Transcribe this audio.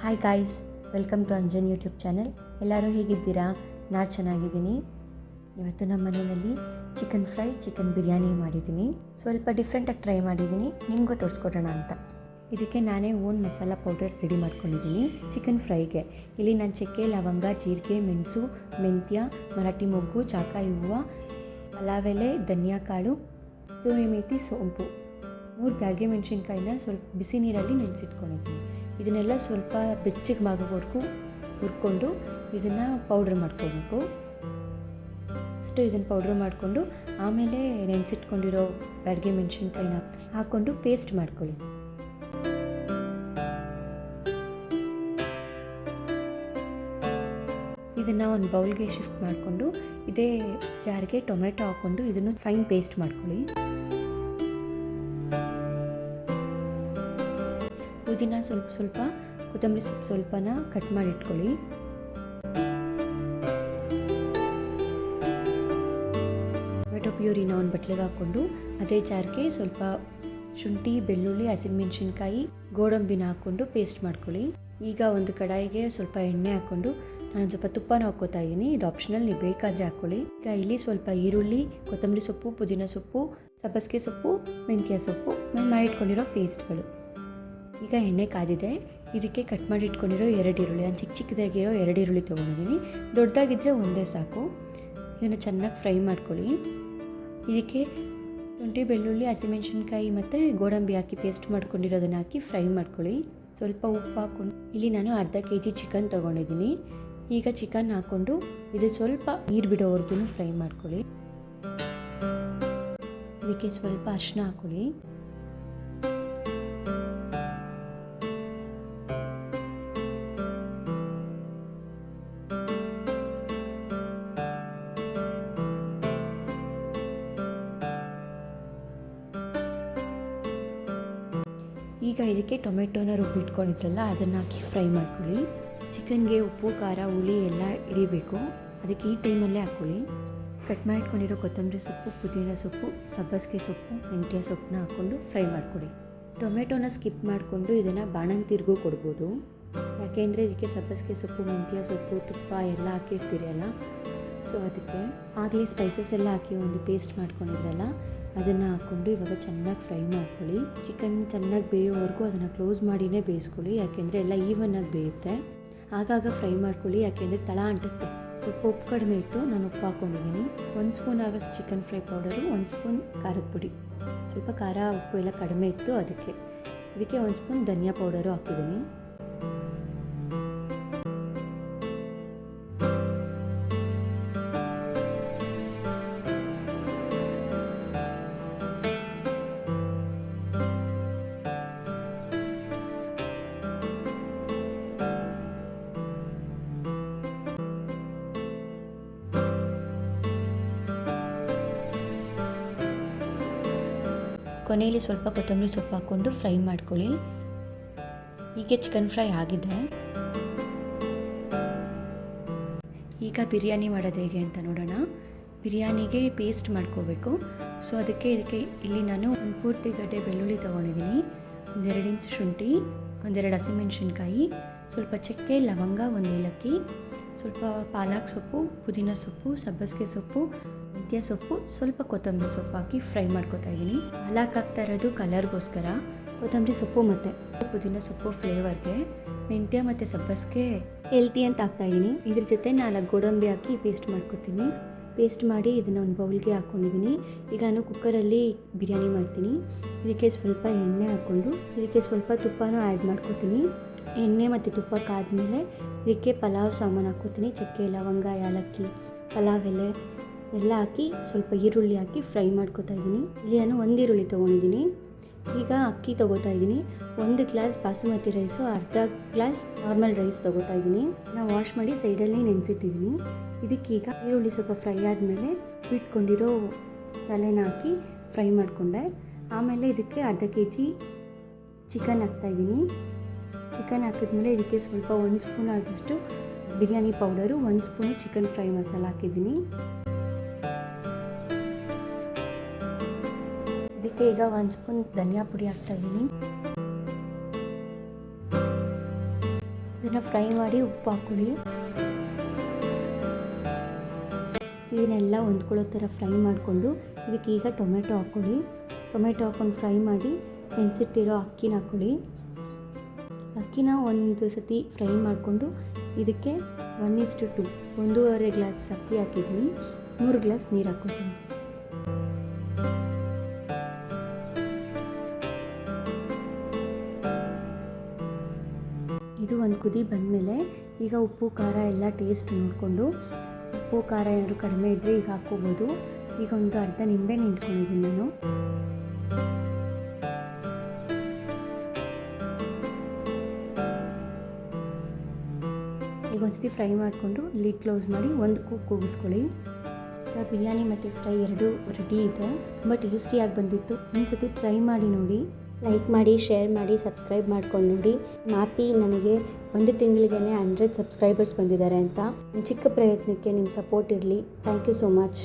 Hi guys, welcome to Anjan YouTube channel. ಎಲ್ಲರೂ ಹೇಗಿದ್ದೀರಾ? ನಾನು ಚೆನ್ನಾಗಿದ್ದೀನಿ. ಇವತ್ತು ನಮ್ಮ ಮನೆಯಲ್ಲಿ ಚಿಕನ್ ಫ್ರೈ, ಚಿಕನ್ ಬಿರಿಯಾನಿ ಮಾಡಿದ್ದೀನಿ. ಸ್ವಲ್ಪ ಡಿಫ್ರೆಂಟಾಗಿ ಟ್ರೈ ಮಾಡಿದ್ದೀನಿ, ನಿಮಗೂ ತೋರಿಸ್ಕೊಡೋಣ ಅಂತ. ಇದಕ್ಕೆ ನಾನೇ ಓನ್ ಮಸಾಲ ಪೌಡರ್ ರೆಡಿ ಮಾಡ್ಕೊಂಡಿದ್ದೀನಿ. ಚಿಕನ್ ಫ್ರೈಗೆ ಇಲ್ಲಿ ನಾನು ಚಕ್ಕೆ, ಲವಂಗ, ಜೀರಿಗೆ, ಮೆಣಸು, ಮೆಂತ್ಯ, ಮರಾಠಿ ಮೊಗ್ಗು, ಜಾಕಾಯಿ ಹೂವು, ಪಲಾವ್ ಎಲೆ, ಧನಿಯಾ ಕಾಳು, ಸೋರೆ ಮೇಥಿ, ಸೋಂಪು, 3 ಬ್ಯಾಡಗೆ ಮೆಣಸಿನ್ಕಾಯಿನ ಸ್ವಲ್ಪ ಬಿಸಿ ನೀರಲ್ಲಿ ನೆನೆಸಿಟ್ಕೊಂಡಿದ್ದೀನಿ. ಇದನ್ನೆಲ್ಲ ಸ್ವಲ್ಪ ಬೆಚ್ಚಗೆ ಆಗೋವರೆಗೂ ಹುರ್ಕೊಂಡು ಇದನ್ನು ಪೌಡ್ರ್ ಮಾಡ್ಕೋಬೇಕು. ಫಸ್ಟು ಇದನ್ನು ಪೌಡ್ರ್ ಮಾಡಿಕೊಂಡು ಆಮೇಲೆ ನೆನೆಸಿಟ್ಕೊಂಡಿರೋ ಬ್ಯಾಡಗೆ ಮೆಣಸಿನ್ಕಾಯಿನ ಹಾಕ್ಕೊಂಡು ಪೇಸ್ಟ್ ಮಾಡ್ಕೊಳ್ಳಿ. ಇದನ್ನು ಒಂದು ಬೌಲ್ಗೆ ಶಿಫ್ಟ್ ಮಾಡಿಕೊಂಡು ಇದೇ ಜಾರಿಗೆ ಟೊಮೆಟೊ ಹಾಕ್ಕೊಂಡು ಇದನ್ನು ಫೈನ್ ಪೇಸ್ಟ್ ಮಾಡ್ಕೊಳ್ಳಿ. ಪುದೀನ ಸ್ವಲ್ಪ, ಕೊತ್ತಂಬರಿ ಸೊಪ್ಪು ಸ್ವಲ್ಪನ ಕಟ್ ಮಾಡಿ ಇಟ್ಕೊಳ್ಳಿ. ಟೊಮೆಟೊ ಪ್ಯೂರಿನ ಒಂದು ಬಟ್ಲಿಗೆ ಹಾಕ್ಕೊಂಡು ಅದೇ ಜಾರ್ಗೆ ಸ್ವಲ್ಪ ಶುಂಠಿ, ಬೆಳ್ಳುಳ್ಳಿ, ಹಸಿಮೆಣಸಿನ್ಕಾಯಿ, ಗೋಡಂಬಿನ ಹಾಕ್ಕೊಂಡು ಪೇಸ್ಟ್ ಮಾಡ್ಕೊಳ್ಳಿ. ಈಗ ಒಂದು ಕಡಾಯಿಗೆ ಸ್ವಲ್ಪ ಎಣ್ಣೆ ಹಾಕ್ಕೊಂಡು ನಾನು ಸ್ವಲ್ಪ ತುಪ್ಪನ ಹಾಕ್ಕೋತಾ ಇದ್ದೀನಿ. ಇದು ಆಪ್ಷನಲ್, ನೀವು ಬೇಕಾದರೆ ಹಾಕ್ಕೊಳ್ಳಿ. ಈಗ ಇಲ್ಲಿ ಸ್ವಲ್ಪ ಈರುಳ್ಳಿ, ಕೊತ್ತಂಬರಿ ಸೊಪ್ಪು, ಪುದೀನ ಸೊಪ್ಪು, ಸಬ್ಬಸಿಗೆ ಸೊಪ್ಪು, ಮೆಂತ್ಯ ಸೊಪ್ಪು, ನಾನು ಮಾಡಿಟ್ಕೊಂಡಿರೋ ಪೇಸ್ಟ್ಗಳು. ಈಗ ಎಣ್ಣೆ ಕಾದಿದೆ. ಇದಕ್ಕೆ ಕಟ್ ಮಾಡಿ ಇಟ್ಕೊಂಡಿರೋ 2 ಈರುಳ್ಳಿ, ನಾನು ಚಿಕ್ಕದಾಗಿರೋ 2 ಈರುಳ್ಳಿ ತೊಗೊಂಡಿದ್ದೀನಿ. ದೊಡ್ಡದಾಗಿದ್ದರೆ ಒಂದೇ ಸಾಕು. ಇದನ್ನು ಚೆನ್ನಾಗಿ ಫ್ರೈ ಮಾಡ್ಕೊಳ್ಳಿ. ಇದಕ್ಕೆ ಶುಂಠಿ, ಬೆಳ್ಳುಳ್ಳಿ, ಹಸಿಮೆಣಸಿನ್ಕಾಯಿ ಮತ್ತು ಗೋಡಂಬಿ ಹಾಕಿ ಪೇಸ್ಟ್ ಮಾಡ್ಕೊಂಡಿರೋದನ್ನು ಹಾಕಿ ಫ್ರೈ ಮಾಡ್ಕೊಳ್ಳಿ. ಸ್ವಲ್ಪ ಉಪ್ಪು ಹಾಕ್ಕೊಂಡು ಇಲ್ಲಿ ನಾನು ಅರ್ಧ kg ಚಿಕನ್ ತೊಗೊಂಡಿದ್ದೀನಿ. ಈಗ ಚಿಕನ್ ಹಾಕ್ಕೊಂಡು ಇದು ಸ್ವಲ್ಪ ನೀರು ಬಿಡೋವರೆಗೂ ಫ್ರೈ ಮಾಡ್ಕೊಳ್ಳಿ. ಇದಕ್ಕೆ ಸ್ವಲ್ಪ ಅರಿಶಿನ ಹಾಕ್ಕೊಳ್ಳಿ. ಈಗ ಇದಕ್ಕೆ ಟೊಮೆಟೊನ ರುಬ್ಬಿಟ್ಕೊಂಡಿದ್ರಲ್ಲ ಅದನ್ನು ಹಾಕಿ ಫ್ರೈ ಮಾಡ್ಕೊಳ್ಳಿ. ಚಿಕನ್ಗೆ ಉಪ್ಪು, ಖಾರ, ಹುಳಿ ಎಲ್ಲ ಹಿಡಿಬೇಕು, ಅದಕ್ಕೆ ಈ ಟೈಮಲ್ಲೇ ಹಾಕ್ಕೊಳ್ಳಿ. ಕಟ್ ಮಾಡಿಟ್ಕೊಂಡಿರೋ ಕೊತ್ತಂಬರಿ ಸೊಪ್ಪು, ಪುದೀನ ಸೊಪ್ಪು, ಸಬ್ಬಸಿಗೆ ಸೊಪ್ಪು, ಮೆಂತ್ಯ ಸೊಪ್ಪನ್ನ ಹಾಕ್ಕೊಂಡು ಫ್ರೈ ಮಾಡ್ಕೊಳ್ಳಿ. ಟೊಮೆಟೊನ ಸ್ಕಿಪ್ ಮಾಡಿಕೊಂಡು ಇದನ್ನು ಬಾಣಂತಿರ್ಗೂ ಕೊಡ್ಬೋದು. ಯಾಕೆಂದರೆ ಇದಕ್ಕೆ ಸಬ್ಬಸಿಗೆ ಸೊಪ್ಪು, ಮೆಂತ್ಯ ಸೊಪ್ಪು, ತುಪ್ಪ ಎಲ್ಲ ಹಾಕಿರ್ತೀರಲ್ಲ, ಸೊ ಅದಕ್ಕೆ ಆಗಲೇ ಸ್ಪೈಸಸ್ ಎಲ್ಲ ಹಾಕಿ ಒಂದು ಪೇಸ್ಟ್ ಮಾಡ್ಕೊಂಡಿದ್ರಲ್ಲ ಅದನ್ನು ಹಾಕ್ಕೊಂಡು ಇವಾಗ ಚೆನ್ನಾಗಿ ಫ್ರೈ ಮಾಡ್ಕೊಳ್ಳಿ. ಚಿಕನ್ ಚೆನ್ನಾಗಿ ಬೇಯೋವರೆಗೂ ಅದನ್ನು ಕ್ಲೋಸ್ ಮಾಡಿನೇ ಬೇಯಿಸ್ಕೊಳ್ಳಿ, ಯಾಕೆಂದರೆ ಎಲ್ಲ ಈವನ್ನಾಗಿ ಬೇಯುತ್ತೆ. ಆಗಾಗ ಫ್ರೈ ಮಾಡ್ಕೊಳ್ಳಿ, ಯಾಕೆಂದರೆ ತಳ ಅಂಟುತ್ತೆ. ಸ್ವಲ್ಪ ಉಪ್ಪು ಕಡಿಮೆ ಇತ್ತು, ನಾನು ಉಪ್ಪು ಹಾಕ್ಕೊಂಡಿದ್ದೀನಿ. 1 ಸ್ಪೂನ್ ಆಗೋಷ್ಟು ಚಿಕನ್ ಫ್ರೈ ಪೌಡರು, 1 ಸ್ಪೂನ್ ಖಾರದ ಪುಡಿ, ಸ್ವಲ್ಪ ಖಾರ ಉಪ್ಪು ಎಲ್ಲ ಕಡಿಮೆ ಇತ್ತು ಅದಕ್ಕೆ. ಇದಕ್ಕೆ 1 ಸ್ಪೂನ್ ಧನಿಯಾ ಪೌಡರು ಹಾಕಿದ್ದೀನಿ. ಕೊನೆಯಲ್ಲಿ ಸ್ವಲ್ಪ ಕೊತ್ತಂಬರಿ ಸೊಪ್ಪು ಹಾಕ್ಕೊಂಡು ಫ್ರೈ ಮಾಡ್ಕೊಳ್ಳಿ. ಹೀಗೆ ಚಿಕನ್ ಫ್ರೈ ಆಗಿದೆ. ಈಗ ಬಿರಿಯಾನಿ ಮಾಡೋದು ಹೇಗೆ ಅಂತ ನೋಡೋಣ. ಬಿರಿಯಾನಿಗೆ ಪೇಸ್ಟ್ ಮಾಡ್ಕೋಬೇಕು. ಸೊ ಇದಕ್ಕೆ ಇಲ್ಲಿ ನಾನು ಒಂದು ಪೂರ್ತಿ ಗಡ್ಡೆ ಬೆಳ್ಳುಳ್ಳಿ ತೊಗೊಂಡಿದ್ದೀನಿ, 1-2 ಇಂಚ್ ಶುಂಠಿ, 1-2 ಹಸಿಮೆಣಸಿನ್ಕಾಯಿ, ಸ್ವಲ್ಪ ಚಕ್ಕೆ, ಲವಂಗ, 1 ಏಲಕ್ಕಿ, ಸ್ವಲ್ಪ ಪಾಲಕ್ ಸೊಪ್ಪು, ಪುದೀನ ಸೊಪ್ಪು, ಸಬ್ಬಸಿಗೆ ಸೊಪ್ಪು, ಮೆಂತ್ಯ ಸೊಪ್ಪು, ಸ್ವಲ್ಪ ಕೊತ್ತಂಬರಿ ಸೊಪ್ಪು ಹಾಕಿ ಫ್ರೈ ಮಾಡ್ಕೊತಾ ಇದ್ದೀನಿ. ಪಾಲಕ್ ಹಾಕ್ತಾ ಇರೋದು ಕಲರ್ಗೋಸ್ಕರ, ಕೊತ್ತಂಬರಿ ಸೊಪ್ಪು ಮತ್ತು ಪುದೀನ ಸೊಪ್ಪು ಫ್ಲೇವರ್ಗೆ, ಮೆಂತ್ಯ ಮತ್ತು ಸಬ್ಬಸಿಗೆ ಹೆಲ್ತಿ ಅಂತ ಹಾಕ್ತಾಯಿದ್ದೀನಿ. ಇದ್ರ ಜೊತೆ 4 ಗೋಡಂಬಿ ಹಾಕಿ ಪೇಸ್ಟ್ ಮಾಡ್ಕೊತೀನಿ. ಪೇಸ್ಟ್ ಮಾಡಿ ಇದನ್ನು ಒಂದು ಬೌಲ್ಗೆ ಹಾಕ್ಕೊಂಡಿದ್ದೀನಿ. ಈಗ ನಾನು ಕುಕ್ಕರಲ್ಲಿ ಬಿರಿಯಾನಿ ಮಾಡ್ತೀನಿ. ಇದಕ್ಕೆ ಸ್ವಲ್ಪ ಎಣ್ಣೆ ಹಾಕ್ಕೊಂಡು ಇದಕ್ಕೆ ಸ್ವಲ್ಪ ತುಪ್ಪನೂ ಆ್ಯಡ್ ಮಾಡ್ಕೊತೀನಿ. ಎಣ್ಣೆ ಮತ್ತು ತುಪ್ಪ ಕಾದ್ಮೇಲೆ ಇದಕ್ಕೆ ಪಲಾವ್ ಸಾಮಾನು ಹಾಕ್ಕೊತೀನಿ. ಚಕ್ಕೆ, ಲವಂಗ, ಏಲಕ್ಕಿ, ಪಲಾವ್ ಎಲೆ ಎಲ್ಲ ಹಾಕಿ ಸ್ವಲ್ಪ ಈರುಳ್ಳಿ ಹಾಕಿ ಫ್ರೈ ಮಾಡ್ಕೊತಾ ಇದ್ದೀನಿ. ಇಲ್ಲಿ ನಾನು 1 ಈರುಳ್ಳಿ ತೊಗೊಂಡಿದ್ದೀನಿ. ಈಗ ಅಕ್ಕಿ ತೊಗೋತಾ ಇದ್ದೀನಿ. 1 ಗ್ಲಾಸ್ ಬಾಸುಮತಿ ರೈಸು, ಅರ್ಧ ಗ್ಲಾಸ್ ನಾರ್ಮಲ್ ರೈಸ್ ತೊಗೋತಾ ಇದ್ದೀನಿ. ನಾನು ವಾಶ್ ಮಾಡಿ ಸೈಡಲ್ಲಿ ನೆನೆಸಿಟ್ಟಿದ್ದೀನಿ. ಇದಕ್ಕೀಗ ಈರುಳ್ಳಿ ಸ್ವಲ್ಪ ಫ್ರೈ ಆದಮೇಲೆ ಬಿಟ್ಕೊಂಡಿರೋ ಮಸಾಲೆನ ಹಾಕಿ ಫ್ರೈ ಮಾಡಿಕೊಂಡೆ. ಆಮೇಲೆ ಇದಕ್ಕೆ ಅರ್ಧ kg ಚಿಕನ್ ಹಾಕ್ತಾಯಿದ್ದೀನಿ. ಚಿಕನ್ ಹಾಕಿದ್ಮೇಲೆ ಇದಕ್ಕೆ ಸ್ವಲ್ಪ 1 ಸ್ಪೂನ್ ಆದಷ್ಟು biryani powder, 1 spoon chicken fry masala ಹಾಕಿದ್ದೀನಿ. ಇದಕ್ಕೆ ಈಗ 1 ಸ್ಪೂನ್ ಧನಿಯಾ ಪುಡಿ ಹಾಕ್ತಾಯಿದ್ದೀನಿ. ಇದನ್ನು ಫ್ರೈ ಮಾಡಿ ಉಪ್ಪು ಹಾಕ್ಕೊಳ್ಳಿ. ಇದನ್ನೆಲ್ಲ ಹೊಂದ್ಕೊಳ್ಳೋ ಥರ ಫ್ರೈ ಮಾಡಿಕೊಂಡು ಇದಕ್ಕೆ ಈಗ ಟೊಮೆಟೊ ಹಾಕ್ಕೊಳ್ಳಿ. ಟೊಮೆಟೊ ಹಾಕ್ಕೊಂಡು ಫ್ರೈ ಮಾಡಿ ನೆನೆಸಿಟ್ಟಿರೋ ಅಕ್ಕಿನ ಹಾಕ್ಕೊಳ್ಳಿ. ಅಕ್ಕಿನ ಒಂದು ಸತಿ ಫ್ರೈ ಮಾಡಿಕೊಂಡು ಇದಕ್ಕೆ 1:2 1.5 ಗ್ಲಾಸ್ ಅಕ್ಕಿ ಹಾಕಿದ್ದೀನಿ, 3 ಗ್ಲಾಸ್ ನೀರು ಹಾಕ್ಕೊತೀನಿ. ಇದು ಒಂದು ಕುದಿ ಬಂದಮೇಲೆ ಈಗ ಉಪ್ಪು ಖಾರ ಎಲ್ಲ ಟೇಸ್ಟ್ ನೋಡಿಕೊಂಡು, ಉಪ್ಪು ಖಾರ ಏನಾದರೂ ಕಡಿಮೆ ಇದ್ದರೆ ಈಗ ಹಾಕ್ಕೋಬೋದು. ಈಗ ಒಂದು ಅರ್ಧ ನಿಂಬೆಹಣ್ಣು ಹಿಂಡ್ಕೊಂಡಿದ್ದೀನಿ ನಾನು. ಈಗ ಒಂದ್ಸತಿ ಫ್ರೈ ಮಾಡಿಕೊಂಡು ಲಿಡ್ ಕ್ಲೋಸ್ ಮಾಡಿ ಒಂದು ಕೂಗಿಸ್ಕೊಳ್ಳಿ. ಬಿರಿಯಾನಿ ಮತ್ತು ಫ್ರೈ ಎರಡೂ ರೆಡಿ ಇದೆ. ತುಂಬ ಟೇಸ್ಟಿಯಾಗಿ ಬಂದಿತ್ತು. ಒಂದ್ಸತಿ ಟ್ರೈ ಮಾಡಿ ನೋಡಿ. ಲೈಕ್ ಮಾಡಿ, ಶೇರ್ ಮಾಡಿ, ಸಬ್ಸ್ಕ್ರೈಬ್ ಮಾಡ್ಕೊಂಡು ನೋಡಿ. ಮ್ಯಾಪಿ ನನಗೆ 1 ತಿಂಗಳಿಗೇ 100 ಸಬ್ಸ್ಕ್ರೈಬರ್ಸ್ ಬಂದಿದ್ದಾರೆ ಅಂತ. ಚಿಕ್ಕ ಪ್ರಯತ್ನಕ್ಕೆ ನಿಮ್ಮ ಸಪೋರ್ಟ್ ಇರಲಿ. Thank you so much.